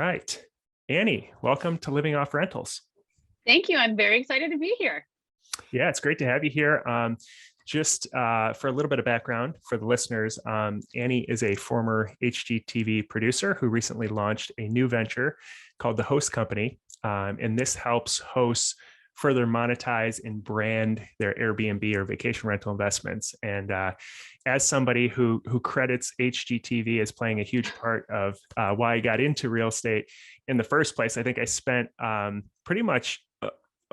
right. Annie, welcome to Living Off Rentals. Thank you. I'm very excited to be here. Yeah, it's great to have you here. Just for a little bit of background for the listeners, Annie is a former HGTV producer who recently launched a new venture called TheHost Co. And this helps hosts further monetize and brand their Airbnb or vacation rental investments. And as somebody who credits HGTV as playing a huge part of why I got into real estate in the first place, I think I spent pretty much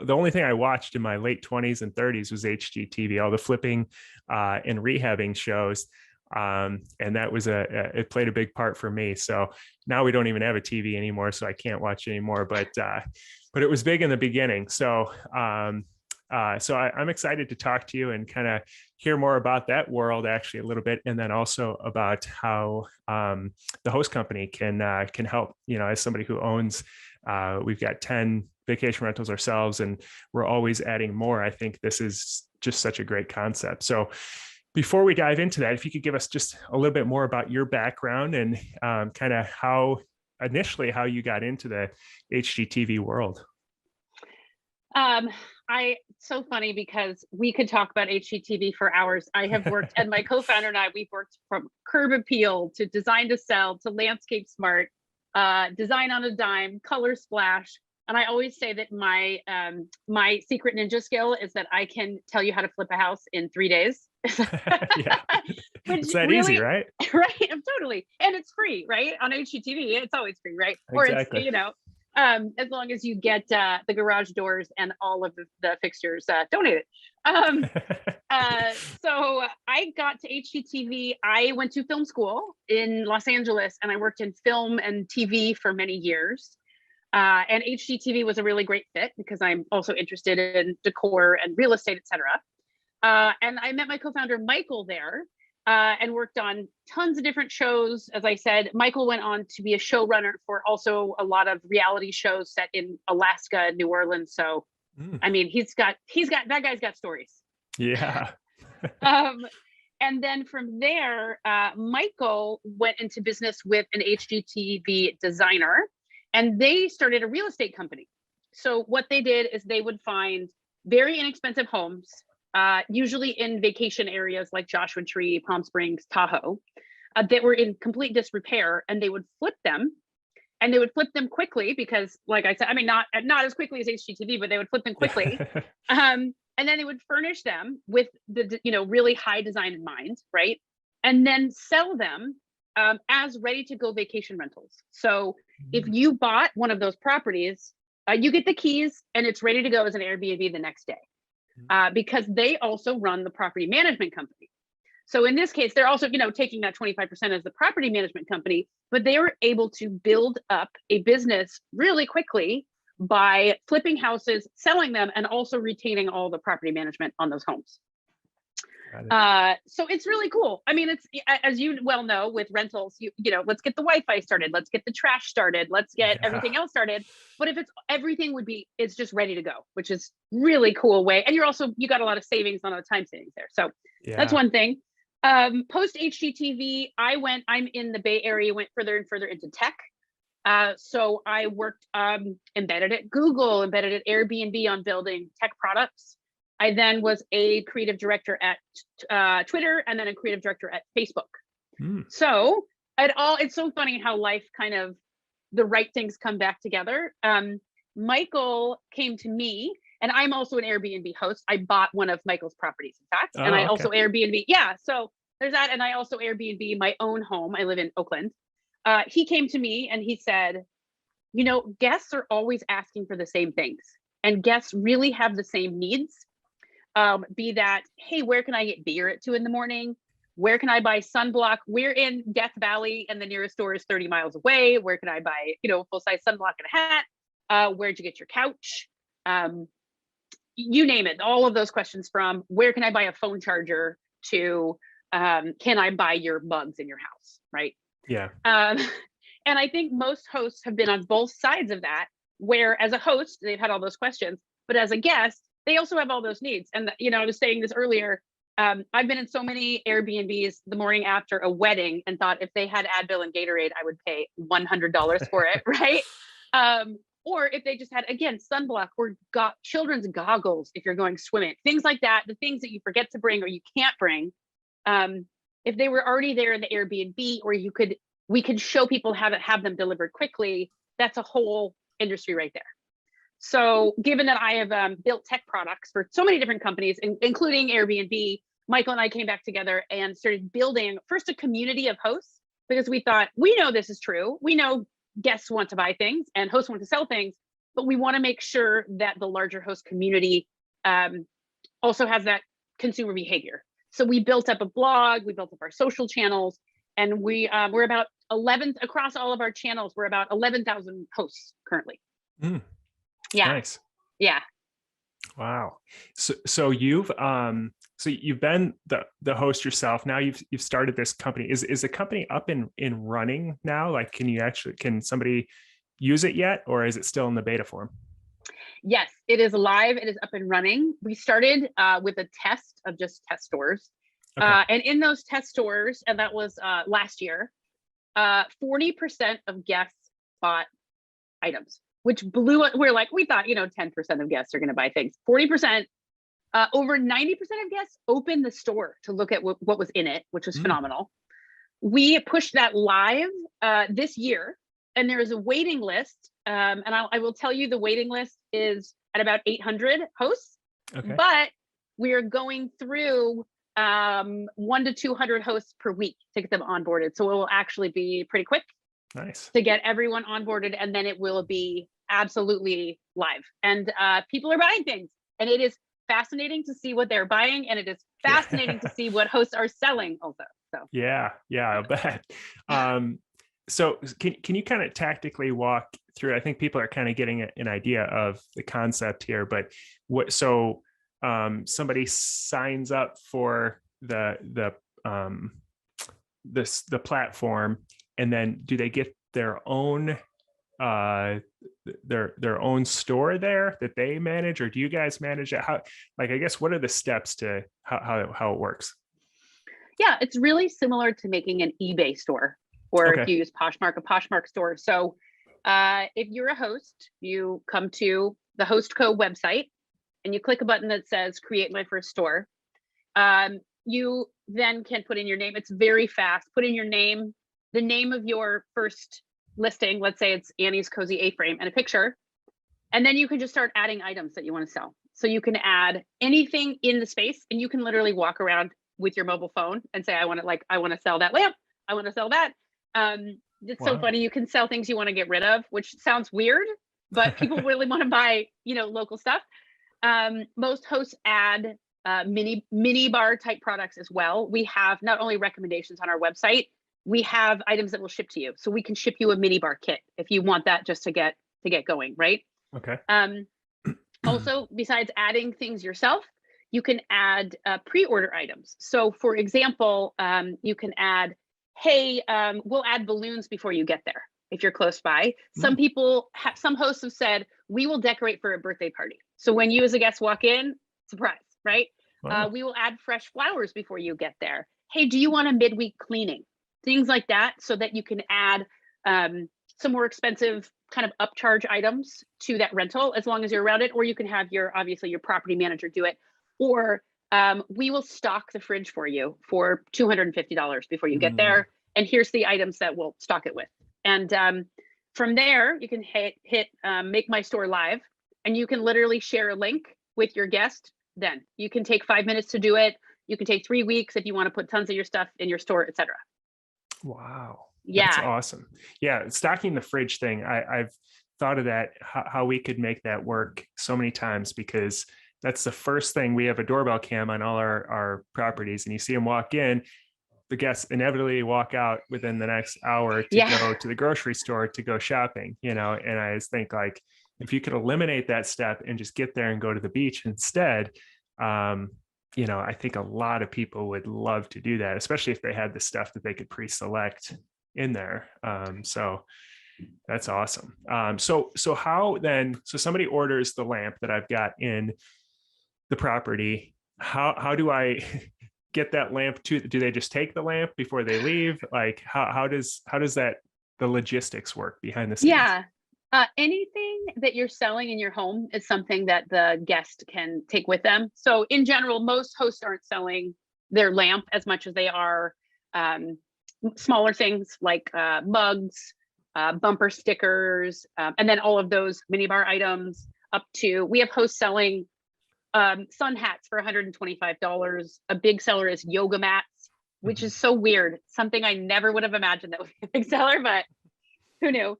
the only thing I watched in my late 20s and 30s was HGTV, all the flipping and rehabbing shows. And that was it played a big part for me. So now we don't even have a TV anymore, so I can't watch anymore, but it was big in the beginning. So I'm excited to talk to you and kind of hear more about that world actually a little bit. And then also about how the host company can help, as somebody who owns, we've got 10 vacation rentals ourselves, and we're always adding more. I think this is just such a great concept. So before we dive into that, if you could give us just a little bit more about your background and kind of how you got into the HGTV world. So funny because we could talk about HGTV for hours. I have worked, and my co-founder and I, we've worked from curb appeal to design to sell to landscape smart, design on a dime, color splash. And I always say that my secret ninja skill is that I can tell you how to flip a house in 3 days. Yeah, it's that really easy, right? Right, totally. And it's free, right? On HGTV, it's always free, right? Exactly. Or it's, as long as you get the garage doors and all of the fixtures donated. So I got to HGTV. I went to film school in Los Angeles, and I worked in film and TV for many years. And HGTV was a really great fit because I'm also interested in decor and real estate, et cetera. And I met my co-founder, Michael, there and worked on tons of different shows. As I said, Michael went on to be a showrunner for also a lot of reality shows set in Alaska, New Orleans. So, I mean, that guy's got stories. Yeah. And then from there, Michael went into business with an HGTV designer, and they started a real estate company. So what they did is they would find very inexpensive homes, usually in vacation areas like Joshua Tree, Palm Springs, Tahoe, that were in complete disrepair, and they would flip them. And they would flip them quickly because, like I said, I mean, not as quickly as HGTV, but they would flip them quickly. And then they would furnish them with the really high design in mind, right? And then sell them as ready to go vacation rentals. So if you bought one of those properties, you get the keys and it's ready to go as an Airbnb the next day, because they also run the property management company. So in this case, they're also, taking that 25% as the property management company, but they were able to build up a business really quickly by flipping houses, selling them, and also retaining all the property management on those homes. So it's really cool. I mean, it's, as you well know, with rentals, let's get the Wi-Fi started, let's get the trash started, let's get everything else started. But if it's just ready to go, which is really cool way. And you got a lot of savings on the time savings there. So that's one thing. Post HGTV, I'm in the Bay Area, went further and further into tech. So I worked embedded at Google, embedded at Airbnb on building tech products. I then was a creative director at Twitter, and then a creative director at Facebook. So it's so funny how life kind of, the right things come back together. Michael came to me, and I'm also an Airbnb host. I bought one of Michael's properties, in fact, and I also Airbnb. Yeah, so there's that. And I also Airbnb my own home. I live in Oakland. He came to me and he said, guests are always asking for the same things, and guests really have the same needs. Be that, hey, where can I get beer at 2 a.m? Where can I buy sunblock? We're in Death Valley and the nearest store is 30 miles away. Where can I buy, full-size sunblock and a hat? Where'd you get your couch? You name it. All of those questions, from where can I buy a phone charger to can I buy your mugs in your house, right? Yeah. And I think most hosts have been on both sides of that, where as a host, they've had all those questions, but as a guest, they also have all those needs. And, I was saying this earlier, I've been in so many Airbnbs the morning after a wedding and thought if they had Advil and Gatorade, I would pay $100 for it, right? Or if they just had, again, sunblock or children's goggles if you're going swimming, things like that, the things that you forget to bring or you can't bring. If they were already there in the Airbnb, or we could show people how to have them delivered quickly, that's a whole industry right there. So given that I have built tech products for so many different companies, including Airbnb, Michael and I came back together and started building first a community of hosts, because we thought, we know this is true. We know guests want to buy things and hosts want to sell things, but we want to make sure that the larger host community also has that consumer behavior. So we built up a blog, we built up our social channels, and we're about 11 across all of our channels. We're about 11,000 hosts currently. Yeah. Nice. Yeah. Wow. So you've been the host yourself. Now you've started this company. Is the company up and running now? Like, can somebody use it yet, or is it still in the beta form? Yes, it is live. It is up and running. We started with a test of just test stores. Okay. And in those test stores, and that was last year, 40% of guests bought items, which blew it. We thought, 10% of guests are going to buy things. 40%, over 90% of guests opened the store to look at what was in it, which was phenomenal. We pushed that live this year, and there is a waiting list. And I will tell you, the waiting list is at about 800 hosts, okay. But we are going through 1 to 200 hosts per week to get them onboarded. So it will actually be pretty quick. Nice. To get everyone onboarded, and then it will be absolutely live. And people are buying things, and it is fascinating to see what they're buying, and it is fascinating to see what hosts are selling also. So yeah, I bet. So can you kind of tactically walk through? I think people are kind of getting an idea of the concept here, but somebody signs up for the platform, and then do they get their own their own store there that they manage, or do you guys manage it? I guess, what are the steps to how it works? Yeah, it's really similar to making an eBay store, or if you use Poshmark, a Poshmark store. So if you're a host, you come to the TheHost Co website and you click a button that says create my first store. You then can put in your name. It's very fast. Put in your name, the name of your first listing. Let's say it's Annie's Cozy A-Frame, and a picture. And then you can just start adding items that you want to sell. So you can add anything in the space, and you can literally walk around with your mobile phone and say, I want to sell that lamp. I want to sell that. It's so funny. You can sell things you want to get rid of, which sounds weird, but people really want to buy, local stuff. Most hosts add mini bar type products as well. We have not only recommendations on our website, we have items that will ship to you. So we can ship you a mini bar kit if you want that, just to get going, right? Okay. Also, besides adding things yourself, you can add pre-order items. So for example, you can add, hey, we'll add balloons before you get there if you're close by. Some hosts have said, we will decorate for a birthday party. So when you as a guest walk in, surprise, right? Wow. We will add fresh flowers before you get there. Hey, do you want a midweek cleaning? Things like that, so that you can add some more expensive kind of upcharge items to that rental as long as you're around it, or you can have your property manager do it, or we will stock the fridge for you for $250 before you get there, and here's the items that we'll stock it with. And from there, you can hit make my store live, and you can literally share a link with your guest. Then you can take 5 minutes to do it. You can take 3 weeks if you want to put tons of your stuff in your store, etc. Wow. Yeah. That's awesome. Yeah. Stocking the fridge thing. I've thought of that, how we could make that work so many times, because that's the first thing. We have a doorbell cam on all our properties, and you see them walk in, the guests inevitably walk out within the next hour to go to the grocery store to go shopping, and I just think, like, if you could eliminate that step and just get there and go to the beach instead, I think a lot of people would love to do that, especially if they had the stuff that they could pre-select in there. So that's awesome. So how then, so somebody orders the lamp that I've got in the property. How do I get that lamp to, do they just take the lamp before they leave? Like how does that, the logistics work behind the scenes? Yeah. Anything that you're selling in your home is something that the guest can take with them. So in general, most hosts aren't selling their lamp as much as they are smaller things like mugs, bumper stickers, and then all of those minibar items up to, we have hosts selling sun hats for $125. A big seller is yoga mats, which is so weird. Something I never would have imagined that would be a big seller, but who knew?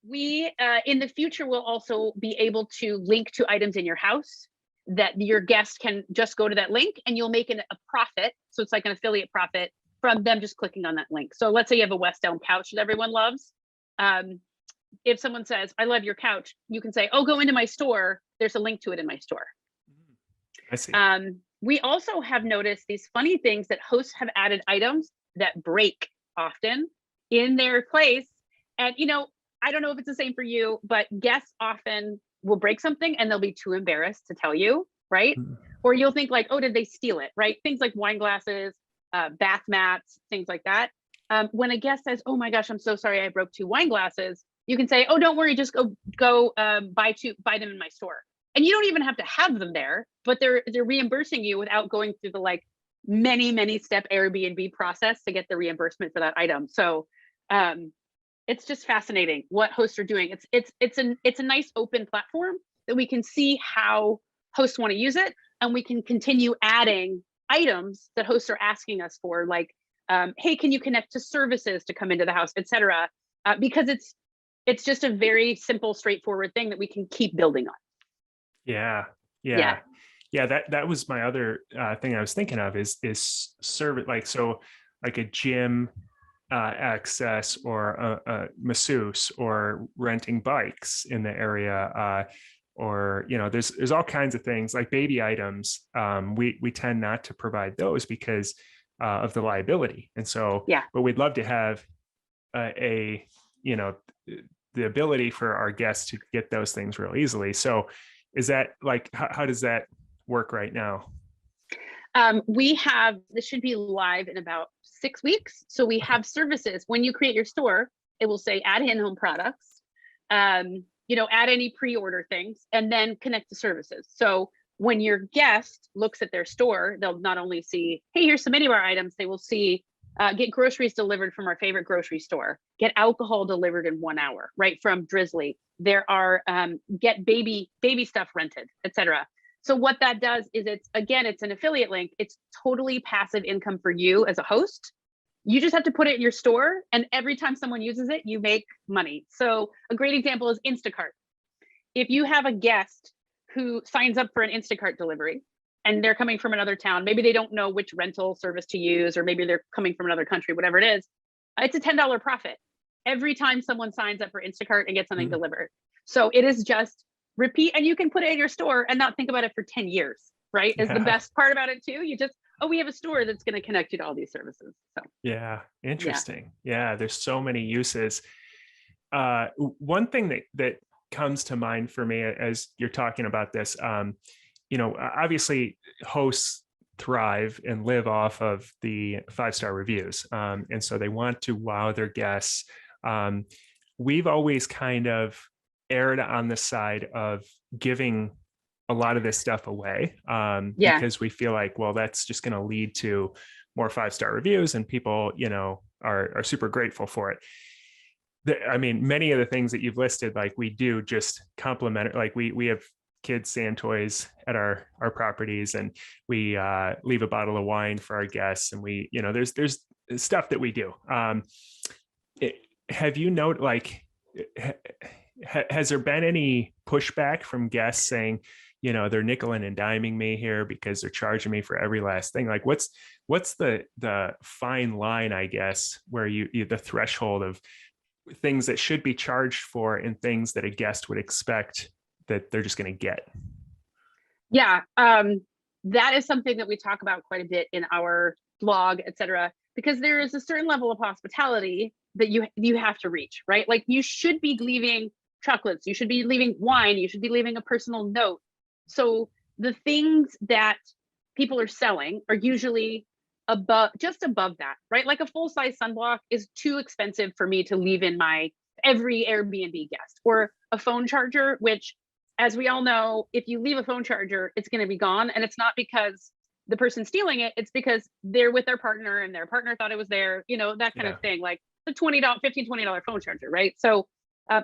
We in the future will also be able to link to items in your house that your guests can just go to that link, and you'll make a profit. So it's like an affiliate profit from them just clicking on that link. So let's say you have a West Elm couch that everyone loves. If someone says, I love your couch, you can say, oh, go into my store. There's a link to it in my store. I see. We also have noticed these funny things that hosts have added items that break often in their place. And, you know, I don't know if it's the same for you, but guests often will break something and they'll be too embarrassed to tell you, right? Or you'll think like, oh, did they steal it, right? Things like wine glasses, bath mats, things like that. When a guest says, oh my gosh, I'm so sorry I broke 2 wine glasses, you can say, oh, don't worry, just go buy them in my store. And you don't even have to have them there, but they're reimbursing you without going through the like many step Airbnb process to get the reimbursement for that item. So it's just fascinating what hosts are doing. It's a nice open platform that we can see how hosts want to use it, and we can continue adding items that hosts are asking us for, like, hey, can you connect to services to come into the house, etc. Because it's just a very simple, straightforward thing that we can keep building on. Yeah. That was my other thing I was thinking of is service, like, so like a gym access or a masseuse or renting bikes in the area, or, you know, there's all kinds of things like baby items. We tend not to provide those because of the liability. And so, but we'd love to have you know, the ability for our guests to get those things real easily. So is that like, how does that work right now? This should be live in about 6 weeks. So we have services. When you create your store, it will say add in-home products, you know, add any pre-order things, and then connect to services. So when your guest looks at their store, they'll not only see, hey, here's some minibar items, they will see, get groceries delivered from our favorite grocery store, get alcohol delivered in 1 hour, right from Drizzly. There are, get baby stuff rented, etc. So what that does is it's an affiliate link. It's totally passive income for you as a host. You just have to put it in your store, and every time someone uses it, you make money. So a great example is Instacart. If you have a guest who signs up for an Instacart delivery and they're coming from another town, maybe they don't know which rental service to use, or maybe they're coming from another country, whatever it is, it's a $10 profit every time someone signs up for Instacart and gets something delivered. So it is just repeat, and you can put it in your store and not think about it for 10 years, right? Is the best part about it too. You just, oh, we have a store that's going to connect you to all these services. So yeah, interesting. Yeah, there's so many uses. One thing that comes to mind for me as you're talking about this, you know, obviously hosts thrive and live off of the 5-star reviews. And so they want to wow their guests. We've always kind of erred on the side of giving a lot of this stuff away, because we feel like, well, that's just going to lead to more 5-star reviews, and people, you know, are super grateful for it. I mean, many of the things that you've listed, like we do just compliment, like we have kids sand toys at our properties, and we leave a bottle of wine for our guests, and we, you know, there's stuff that we do. Have you noted, like, has there been any pushback from guests saying, you know, they're nickeling and diming me here because they're charging me for every last thing? Like, what's the fine line, I guess, where you the threshold of things that should be charged for and things that a guest would expect that they're just going to get? Yeah, that is something that we talk about quite a bit in our blog, etc. Because there is a certain level of hospitality that you have to reach, right? Like, you should be leaving chocolates, you should be leaving wine, you should be leaving a personal note. So the things that people are selling are usually just above that, right? Like a full-size sunblock is too expensive for me to leave in my every Airbnb guest, or a phone charger, which, as we all know, if you leave a phone charger, it's going to be gone. And it's not because the person's stealing it, it's because they're with their partner and their partner thought it was there, that kind of thing, like the $15, $20 phone charger, right? So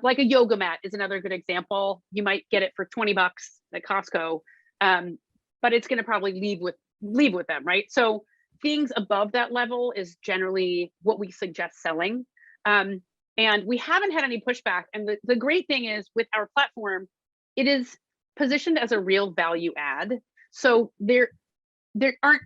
like a yoga mat is another good example. You might get it for $20 at Costco, but it's going to probably leave with them, right? So things above that level is generally what we suggest selling. And we haven't had any pushback. And the great thing is, with our platform, it is positioned as a real value add. So there aren't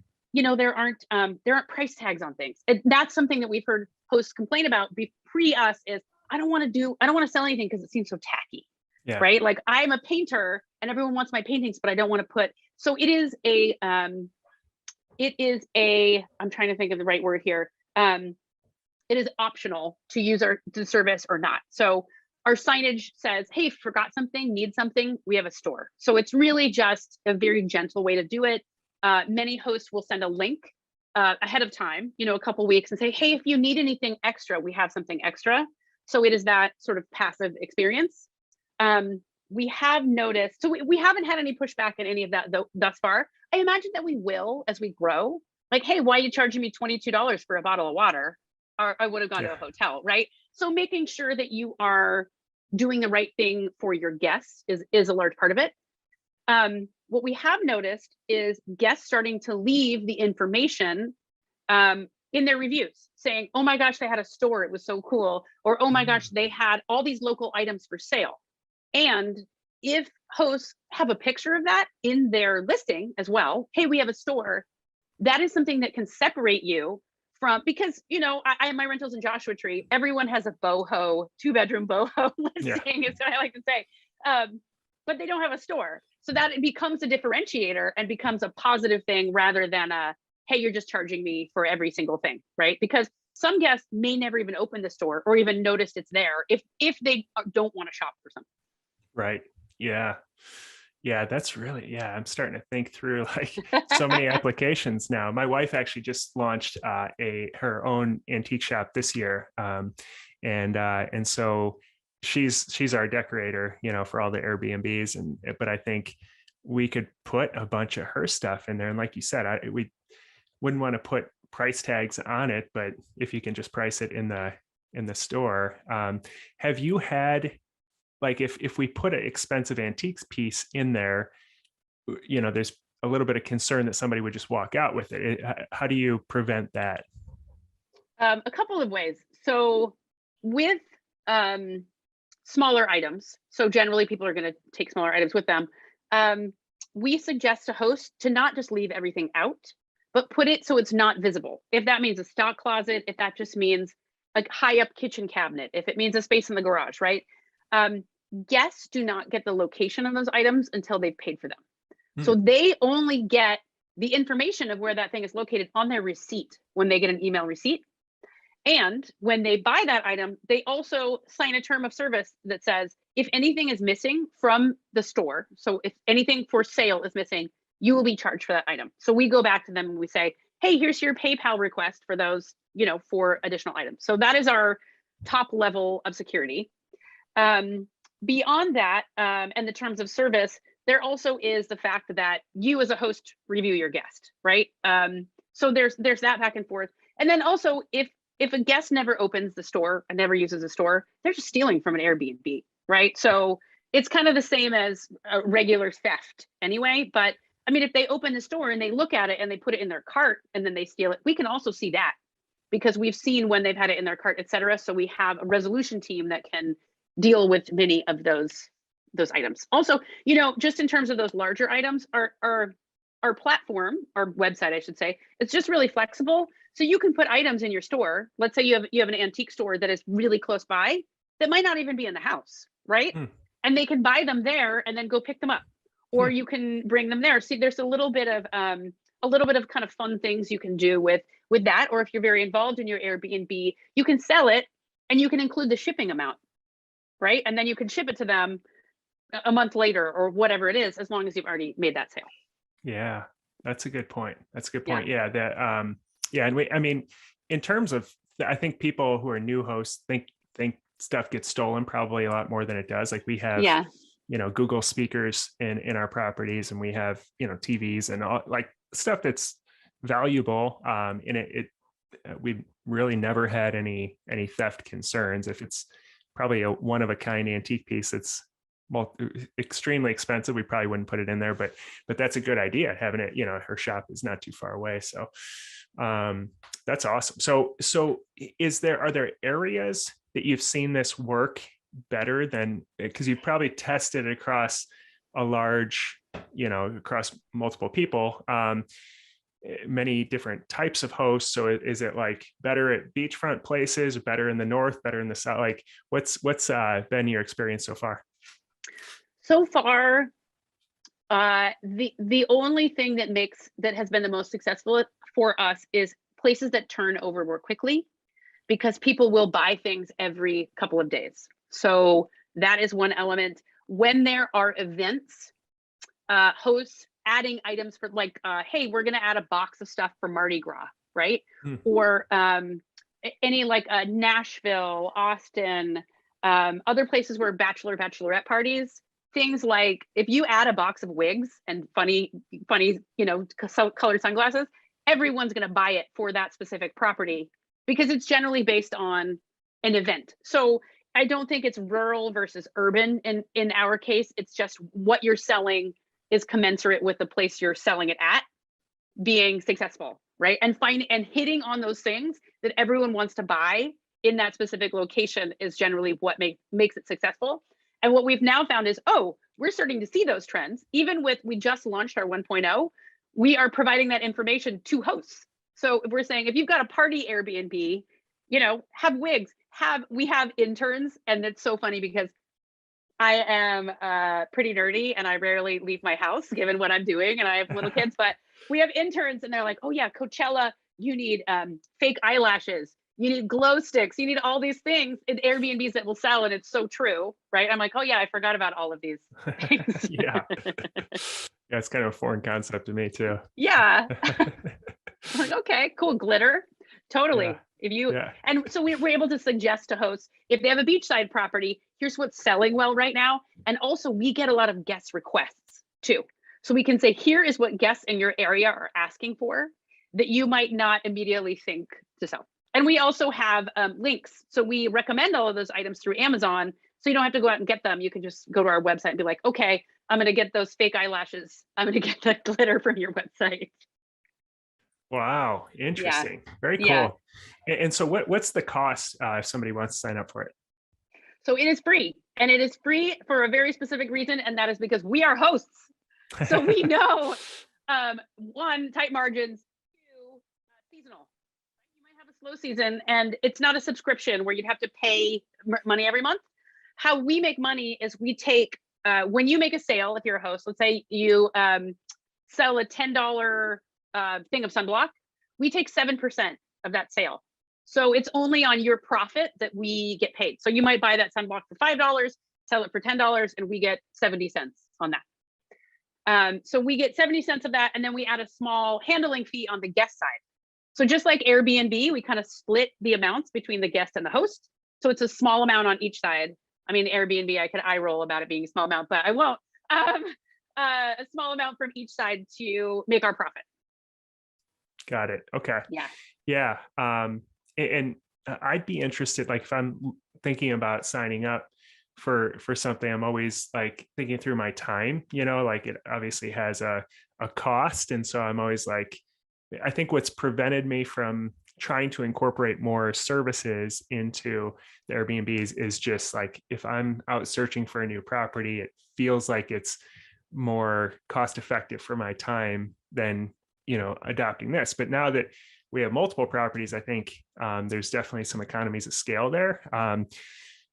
price tags on things. That's something that we've heard hosts complain about pre us is, I don't want to sell anything because it seems so tacky. Yeah. Right? Like, I'm a painter and everyone wants my paintings, but I don't want to put, so it is I'm trying to think of the right word here. It is optional to use the service or not. So our signage says, hey, forgot something, need something, we have a store. So it's really just a very gentle way to do it. Many hosts will send a link ahead of time, a couple weeks, and say, hey, if you need anything extra, we have something extra. So it is that sort of passive experience. We have noticed, so we haven't had any pushback in any of that thus far. I imagine that we will as we grow. Like, hey, why are you charging me $22 for a bottle of water? Or I would have gone to a hotel, right? So making sure that you are doing the right thing for your guests is a large part of it. What we have noticed is guests starting to leave the information in their reviews, saying, oh my gosh, they had a store, it was so cool. Or, oh my gosh, they had all these local items for sale. And if hosts have a picture of that in their listing as well, hey, we have a store, that is something that can separate you from, because, I have my rentals in Joshua Tree. Everyone has a boho, 2-bedroom boho listing, is what I like to say. But they don't have a store. So that it becomes a differentiator and becomes a positive thing rather than hey, you're just charging me for every single thing, right? Because some guests may never even open the store or even notice it's there if they don't want to shop for something. Right. Yeah. Yeah, that's really, I'm starting to think through like so many applications now. My wife actually just launched her own antique shop this year. And so she's our decorator, for all the Airbnbs. But I think we could put a bunch of her stuff in there. And like you said, we wouldn't want to put price tags on it, but if you can just price it in the store. Have you had, like, if we put an expensive antiques piece in there, there's a little bit of concern that somebody would just walk out with it. How do you prevent that? A couple of ways. So with smaller items, so generally people are going to take smaller items with them. We suggest a host to not just leave everything out, but put it so it's not visible. If that means a stock closet, if that just means a high up kitchen cabinet, if it means a space in the garage, right? Guests do not get the location of those items until they've paid for them. So they only get the information of where that thing is located on their receipt when they get an email receipt. And when they buy that item, they also sign a term of service that says, if anything is missing from the store, so if anything for sale is missing, you will be charged for that item. So we go back to them and we say, hey, here's your PayPal request for those, for additional items. So that is our top level of security. Beyond that, and the terms of service, there also is the fact that you as a host review your guest, right? So there's that back and forth. And then also, if a guest never opens the store and never uses the store, they're just stealing from an Airbnb, right? So it's kind of the same as a regular theft anyway. But I mean, if they open the store and they look at it and they put it in their cart and then they steal it, we can also see that because we've seen when they've had it in their cart, et cetera. So we have a resolution team that can deal with many of those items. Also, just in terms of those larger items, our platform, our website, I should say, it's just really flexible. So you can put items in your store. Let's say you have an antique store that is really close by that might not even be in the house, right? And they can buy them there and then go pick them up, or you can bring them there. See, there's a little bit of kind of fun things you can do with that. Or if you're very involved in your Airbnb, you can sell it and you can include the shipping amount, right? And then you can ship it to them a month later or whatever it is, as long as you've already made that sale. Yeah. That's a good point. That's a good Yeah. point. Yeah. That, yeah. And I mean, in terms of, I think people who are new hosts think stuff gets stolen probably a lot more than it does. Like we have, Yeah. Google speakers in our properties, and we have, TVs and all like stuff that's valuable. And we've really never had any theft concerns. If it's probably a one of a kind antique piece that's extremely expensive, we probably wouldn't put it in there, but that's a good idea, having it, her shop is not too far away. So that's awesome. So are there areas that you've seen this work better than, because you've probably tested it across a large, across multiple people, many different types of hosts. So is it like better at beachfront places, better in the north, better in the south? Like what's been your experience so far? So far, the only thing that has been the most successful for us is places that turn over more quickly, because people will buy things every couple of days. So that is one element. When there are events, hosts adding items for like, hey, we're going to add a box of stuff for Mardi Gras, right? Or any like Nashville, Austin, other places where bachelorette parties, things like if you add a box of wigs and funny, colored sunglasses, everyone's going to buy it for that specific property, because it's generally based on an event. So I don't think it's rural versus urban in our case. It's just what you're selling is commensurate with the place you're selling it at being successful, right? And hitting on those things that everyone wants to buy in that specific location is generally what makes it successful. And what we've now found is, we're starting to see those trends. Even we just launched our 1.0, we are providing that information to hosts. So if we're saying, if you've got a party Airbnb, have wigs, we have interns. And it's so funny because I am pretty nerdy and I rarely leave my house given what I'm doing, and I have little kids, but we have interns and they're like, oh yeah, Coachella, you need fake eyelashes, you need glow sticks, you need all these things in Airbnbs that will sell. And it's so true, right? I'm like, oh yeah, I forgot about all of these things. Yeah. Yeah, it's kind of a foreign concept to me too. Yeah. I'm like, okay, cool, glitter. Totally. Yeah. And so we're able to suggest to hosts, if they have a beachside property, here's what's selling well right now. And also we get a lot of guest requests too. So we can say, here is what guests in your area are asking for that you might not immediately think to sell. And we also have links. So we recommend all of those items through Amazon. So you don't have to go out and get them. You can just go to our website and be like, okay, I'm going to get those fake eyelashes. I'm going to get that glitter from your website. Wow. Interesting. Yeah. Very cool. Yeah. And so what's the cost if somebody wants to sign up for it? So it is free, and it is free for a very specific reason. And that is because we are hosts. So we know, one, tight margins, two, seasonal. You might have a slow season and it's not a subscription where you'd have to pay money every month. How we make money is we take, when you make a sale, if you're a host, let's say you sell a $10 thing of sunblock, we take 7% of that sale. So it's only on your profit that we get paid. So you might buy that sunblock for $5, sell it for $10, and we get 70 cents on that. So we get 70 cents of that, and then we add a small handling fee on the guest side. So just like Airbnb, we kind of split the amounts between the guest and the host. So it's a small amount on each side. I mean, Airbnb, I could eye roll about it being a small amount, but I won't. A small amount from each side to make our profit. Got it. Okay. Yeah. Yeah. And I'd be interested, like if I'm thinking about signing up for something, I'm always like thinking through my time, like it obviously has a cost. And so I'm always like, I think what's prevented me from trying to incorporate more services into the Airbnbs is just like, if I'm out searching for a new property, it feels like it's more cost effective for my time than, adopting this. But now that we have multiple properties, I think there's definitely some economies of scale there.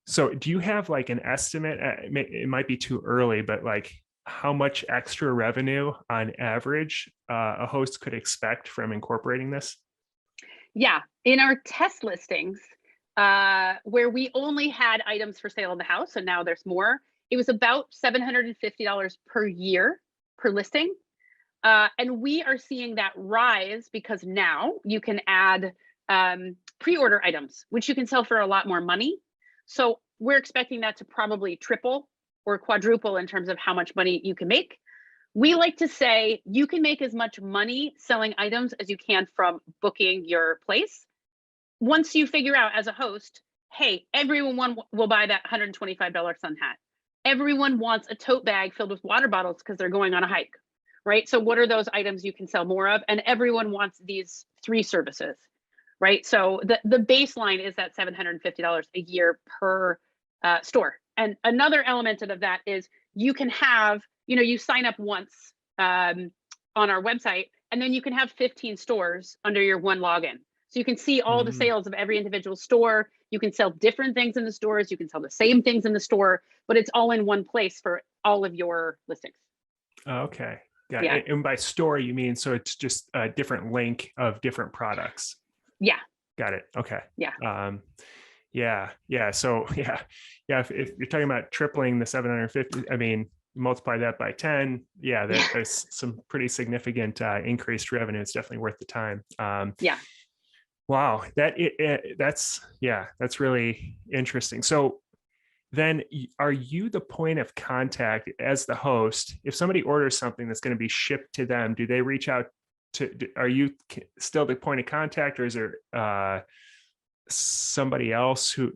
So do you have like an estimate? It might be too early, but like how much extra revenue on average a host could expect from incorporating this? Yeah, in our test listings, where we only had items for sale in the house, and now there's more, it was about $750 per year per listing. And we are seeing that rise because now you can add pre-order items, which you can sell for a lot more money. So we're expecting that to probably triple or quadruple in terms of how much money you can make. We like to say you can make as much money selling items as you can from booking your place. Once you figure out as a host, hey, everyone will buy that $125 sun hat. Everyone wants a tote bag filled with water bottles because they're going on a hike, right? So what are those items you can sell more of? And everyone wants these 3 services, right? So the baseline is that $750 a year per store. And another element of that is you can have, you sign up once on our website, and then you can have 15 stores under your one login. So you can see all the sales of every individual store. You can sell different things in the stores. You can sell the same things in the store, but it's all in one place for all of your listings. Okay. Yeah. And by store, you mean, so it's just a different link of different products. Yeah. Got it. Okay. Yeah. Yeah. So if you're talking about tripling the 750, I mean, multiply that by 10. Yeah. There's some pretty significant increased revenue. It's definitely worth the time. Yeah. Wow. That's really interesting. So then are you the point of contact as the host? If somebody orders something that's going to be shipped to them, do they reach out are you still the point of contact, or is there somebody else who,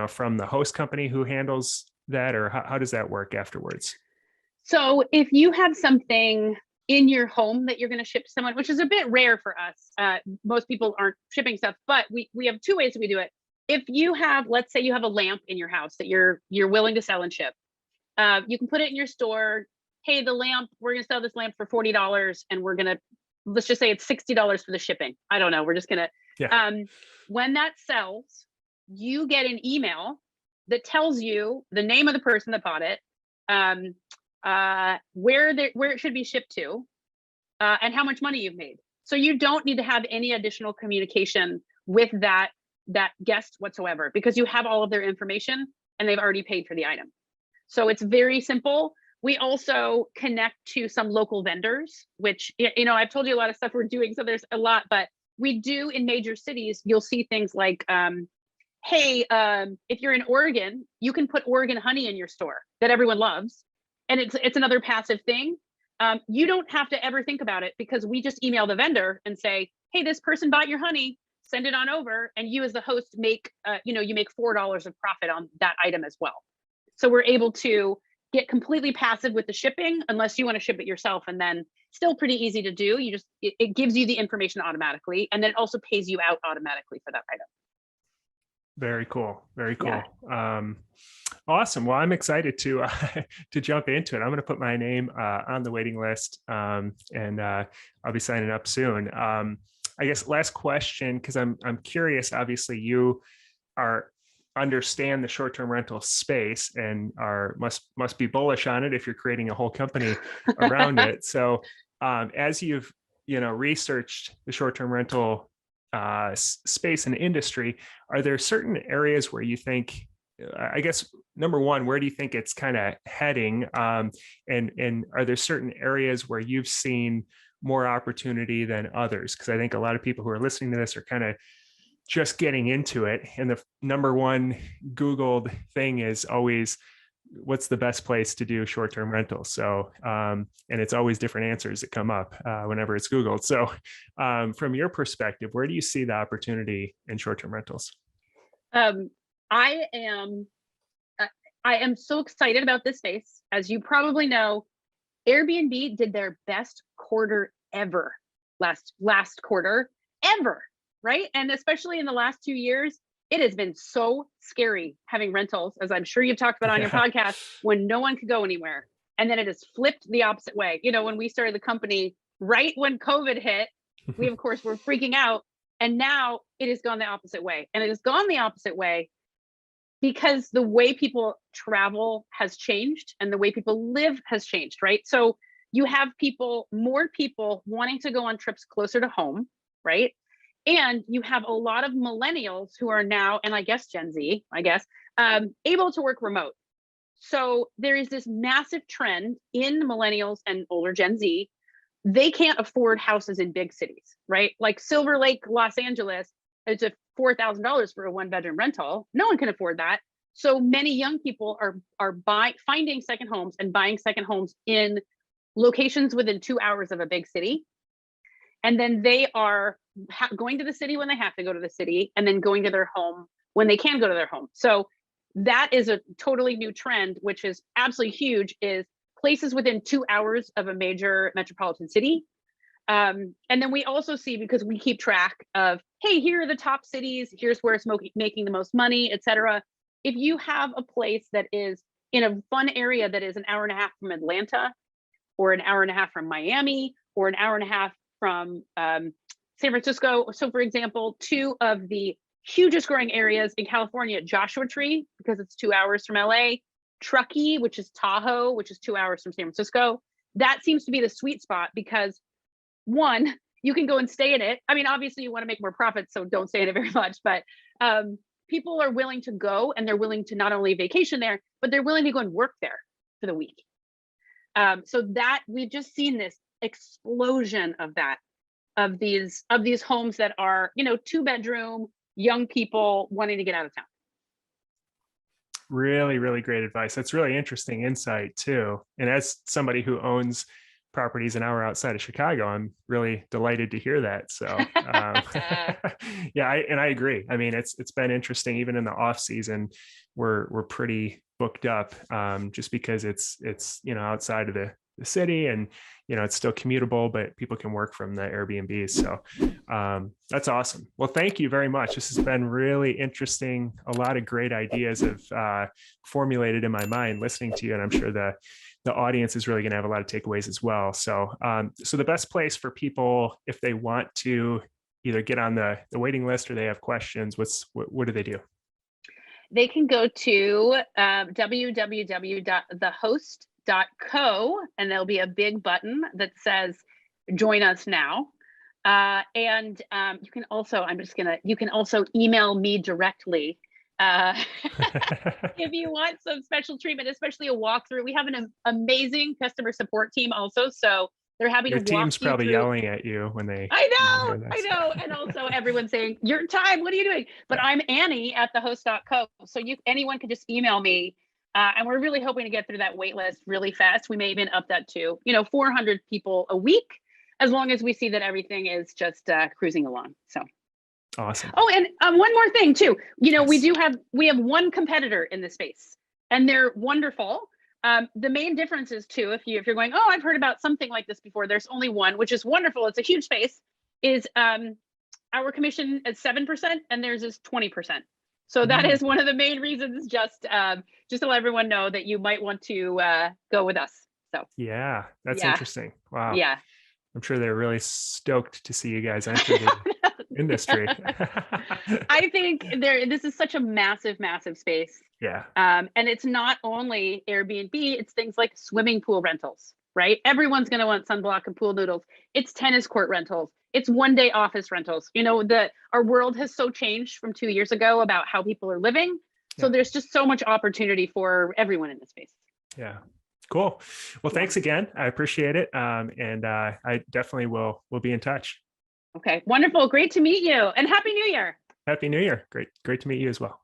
from the host company who handles that, or how does that work afterwards? So if you have something in your home that you're going to ship to someone, which is a bit rare for us, most people aren't shipping stuff, but we have 2 ways that we do it. If you have, let's say you have a lamp in your house that you're willing to sell and ship, you can put it in your store. Hey, the lamp, we're going to sell this lamp for $40, and we're going to, let's just say it's $60 for the shipping. I don't know. We're just going to, when that sells, you get an email that tells you the name of the person that bought it, where it should be shipped to, and how much money you've made. So you don't need to have any additional communication with that guest whatsoever, because you have all of their information and they've already paid for the item. So it's very simple. We also connect to some local vendors, which, I've told you a lot of stuff we're doing, so there's a lot, but we do in major cities, you'll see things like, hey, if you're in Oregon, you can put Oregon honey in your store that everyone loves. And it's another passive thing. You don't have to ever think about it, because we just email the vendor and say, hey, this person bought your honey, send it on over. And you as the host make, you make $4 of profit on that item as well. So we're able to get completely passive with the shipping, unless you want to ship it yourself, and then still pretty easy to do. It gives you the information automatically, and then it also pays you out automatically for that item. Very cool. Very cool. Yeah. Awesome. Well, I'm excited to jump into it. I'm going to put my name on the waiting list, and I'll be signing up soon. I guess last question, because I'm curious. Obviously, you understand the short-term rental space and must be bullish on it if you're creating a whole company around it. So as you've researched the short-term rental space and industry, are there certain areas where you think, I guess, number one, where do you think it's kind of heading? And are there certain areas where you've seen more opportunity than others? Because I think a lot of people who are listening to this are kind of just getting into it. And the number one Googled thing is always, what's the best place to do short-term rentals? So, and it's always different answers that come up whenever it's Googled. So from your perspective, where do you see the opportunity in short-term rentals? I am so excited about this space. As you probably know, Airbnb did their best quarter ever last quarter ever, right? And especially in the last 2 years, it has been so scary having rentals, as I'm sure you've talked about on your podcast, when no one could go anywhere. And then it has flipped the opposite way. When we started the company, right when COVID hit, we, of course, were freaking out. And now it has gone the opposite way. And it has gone the opposite way because the way people travel has changed and the way people live has changed, right? So you have more people wanting to go on trips closer to home, right? And you have a lot of millennials who are now, and I guess Gen Z, able to work remote. So there is this massive trend in millennials and older Gen Z they can't afford houses in big cities, right? Like Silver Lake, Los Angeles, it's a $4,000 for a 1-bedroom rental. No one can afford that. So many young people are finding second homes and buying second homes in locations within 2 hours of a big city. And then they are going to the city when they have to go to the city, and then going to their home when they can go to their home. So that is a totally new trend, which is absolutely huge, is places within 2 hours of a major metropolitan city. And then we also see, because we keep track of, hey, here are the top cities, here's where it's making the most money, et cetera. If you have a place that is in a fun area that is an hour and a half from Atlanta, or an hour and a half from Miami, or an hour and a half from San Francisco. So for example, 2 of the hugest growing areas in California, Joshua Tree, because it's 2 hours from LA, Truckee, which is Tahoe, which is 2 hours from San Francisco. That seems to be the sweet spot because, one, you can go and stay in it. I mean, obviously you want to make more profits, so don't stay in it very much, but people are willing to go, and they're willing to not only vacation there, but they're willing to go and work there for the week. So that we've just seen this explosion of these homes that are, 2-bedroom, young people wanting to get out of town. Really, really great advice. That's really interesting insight too. And as somebody who owns properties an hour outside of Chicago, I'm really delighted to hear that. So yeah, I agree. I mean, it's been interesting. Even in the off season, we're pretty booked up, just because it's outside of the city, and it's still commutable, but people can work from the Airbnb. So that's awesome. Well, thank you very much. This has been really interesting. A lot of great ideas have formulated in my mind listening to you, and I'm sure the audience is really going to have a lot of takeaways as well. So so the best place for people, if they want to either get on the waiting list or they have questions, what do they do? They can go to www.TheHost.co, and there'll be a big button that says join us now. And you can also, you can also email me directly if you want some special treatment, especially a walkthrough. We have an amazing customer support team also, so they're happy to walk you through. Your team's probably yelling at you when they. I know. And also everyone's saying, your time, what are you doing? But I'm Annie at TheHost.co. So anyone can just email me. And we're really hoping to get through that wait list really fast. We may even up that to, 400 people a week, as long as we see that everything is just cruising along. So. Awesome. Oh, and one more thing too. Yes. We have one competitor in the space, and they're wonderful. The main difference is too, if you're going, oh, I've heard about something like this before, there's only one, which is wonderful. It's a huge space. Is our commission is 7% and theirs is 20%. So that is one of the main reasons. Just to let everyone know that you might want to go with us. So yeah, that's interesting. Wow. Yeah, I'm sure they're really stoked to see you guys enter the industry. I think this is such a massive space. Yeah. And it's not only Airbnb, it's things like swimming pool rentals, right? Everyone's going to want sunblock and pool noodles. It's tennis court rentals. It's one-day office rentals. Our world has so changed from 2 years ago about how people are living. So there's just so much opportunity for everyone in this space. Yeah. Cool. Well, thanks again. I appreciate it. And I definitely will be in touch. Okay. Wonderful. Great to meet you, and Happy New Year. Happy New Year. Great to meet you as well.